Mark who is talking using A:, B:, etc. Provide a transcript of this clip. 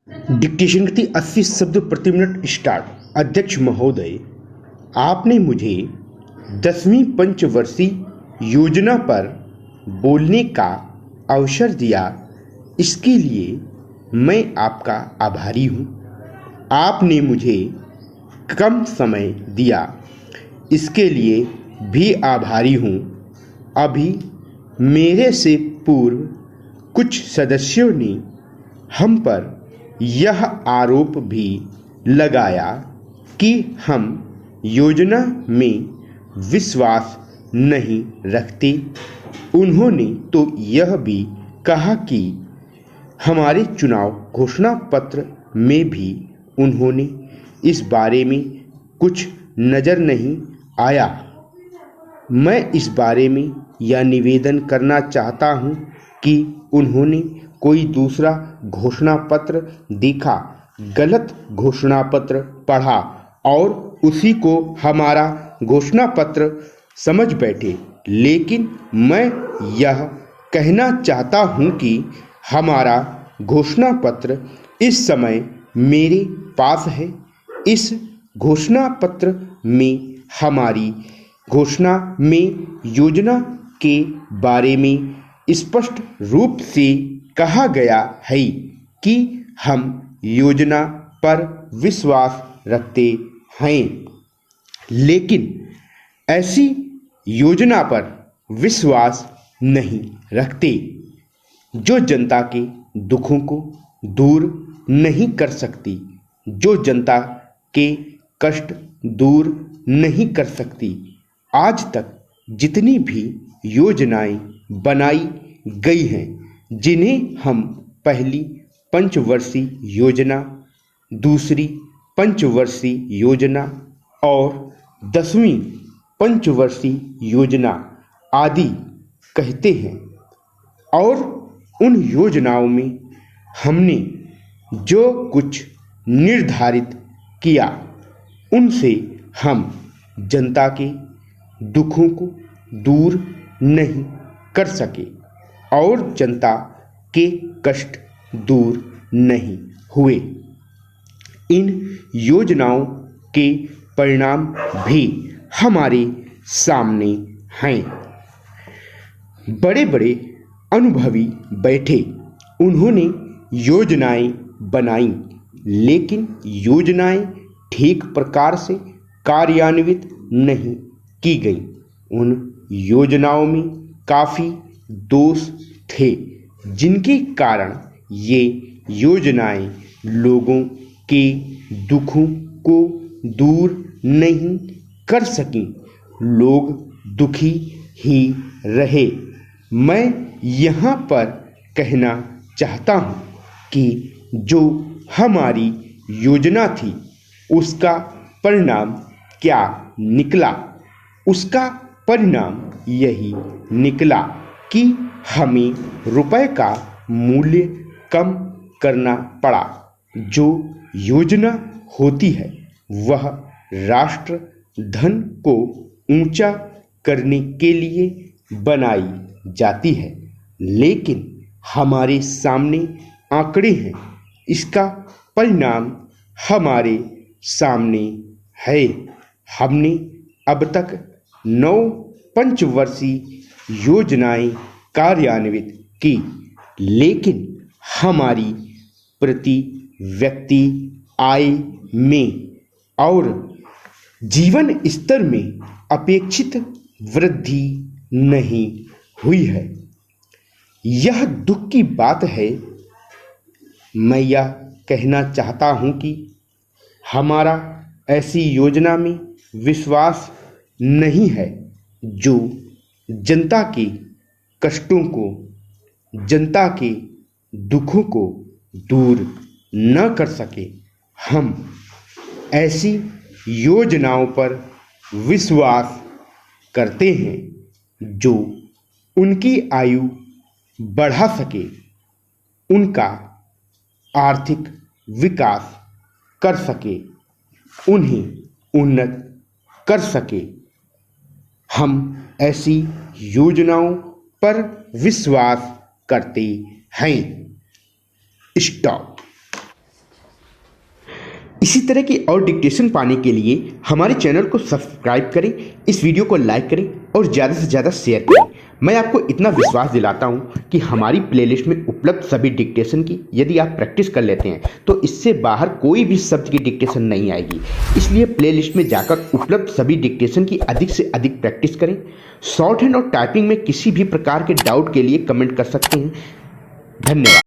A: Dictation गति 80 शब्द प्रति मिनट स्टार्ट। अध्यक्ष महोदय, आपने मुझे 10वीं पंचवर्षीय योजना पर बोलने का अवसर दिया, इसके लिए मैं आपका आभारी हूँ। आपने मुझे कम समय दिया, इसके लिए भी आभारी हूँ। अभी मेरे से पूर्व कुछ सदस्यों ने हम पर यह आरोप भी लगाया कि हम योजना में विश्वास नहीं रखते। उन्होंने तो यह भी कहा कि हमारे चुनाव घोषणा पत्र में भी उन्होंने इस बारे में कुछ नज़र नहीं आया। मैं इस बारे में यह निवेदन करना चाहता हूं कि उन्होंने कोई दूसरा घोषणा पत्र देखा, गलत घोषणा पत्र पढ़ा और उसी को हमारा घोषणा पत्र समझ बैठे। लेकिन मैं यह कहना चाहता हूं कि हमारा घोषणा पत्र इस समय मेरे पास है। इस घोषणा पत्र में हमारी घोषणा में योजना के बारे में स्पष्ट रूप से कहा गया है कि हम योजना पर विश्वास रखते हैं, लेकिन ऐसी योजना पर विश्वास नहीं रखते जो जनता के दुखों को दूर नहीं कर सकती, जो जनता के कष्ट दूर नहीं कर सकती। आज तक जितनी भी योजनाएं बनाई गई हैं, जिन्हें हम पहली पंचवर्षीय योजना, दूसरी पंचवर्षीय योजना और 10वीं पंचवर्षीय योजना आदि कहते हैं, और उन योजनाओं में हमने जो कुछ निर्धारित किया, उनसे हम जनता के दुखों को दूर नहीं कर सके और जनता के कष्ट दूर नहीं हुए। इन योजनाओं के परिणाम भी हमारे सामने हैं। बड़े बड़े अनुभवी बैठे, उन्होंने योजनाएं बनाई, लेकिन योजनाएं ठीक प्रकार से कार्यान्वित नहीं की गई। उन योजनाओं में काफ़ी दोष थे, जिनके कारण ये योजनाएं लोगों के दुखों को दूर नहीं कर सकीं। लोग दुखी ही रहे। मैं यहाँ पर कहना चाहता हूँ कि जो हमारी योजना थी, उसका परिणाम क्या निकला? उसका परिणाम यही निकला कि हमें रुपए का मूल्य कम करना पड़ा। जो योजना होती है वह राष्ट्र धन को ऊंचा करने के लिए बनाई जाती है, लेकिन हमारे सामने आंकड़े हैं। इसका परिणाम हमारे सामने है। हमने अब तक 9 पंचवर्षीय योजनाएं कार्यान्वित की, लेकिन हमारी प्रति व्यक्ति आय में और जीवन स्तर में अपेक्षित वृद्धि नहीं हुई है। यह दुख की बात है। मैं यह कहना चाहता हूं कि हमारा ऐसी योजना में विश्वास नहीं है जो जनता के कष्टों को, जनता के दुखों को दूर न कर सके। हम ऐसी योजनाओं पर विश्वास करते हैं जो उनकी आयु बढ़ा सके, उनका आर्थिक विकास कर सके, उन्हें उन्नत कर सके। हम ऐसी योजनाओं पर विश्वास करते हैं। स्टॉप। इसी तरह की और डिक्टेशन पाने के लिए हमारे चैनल को सब्सक्राइब करें, इस वीडियो को लाइक करें और ज़्यादा से ज़्यादा शेयर करें। मैं आपको इतना विश्वास दिलाता हूं कि हमारी प्लेलिस्ट में उपलब्ध सभी डिक्टेशन की यदि आप प्रैक्टिस कर लेते हैं तो इससे बाहर कोई भी शब्द की डिक्टेशन नहीं आएगी। इसलिए प्लेलिस्ट में जाकर उपलब्ध सभी डिक्टेशन की अधिक से अधिक प्रैक्टिस करें। शॉर्ट हैंड और टाइपिंग में किसी भी प्रकार के डाउट के लिए कमेंट कर सकते हैं। धन्यवाद।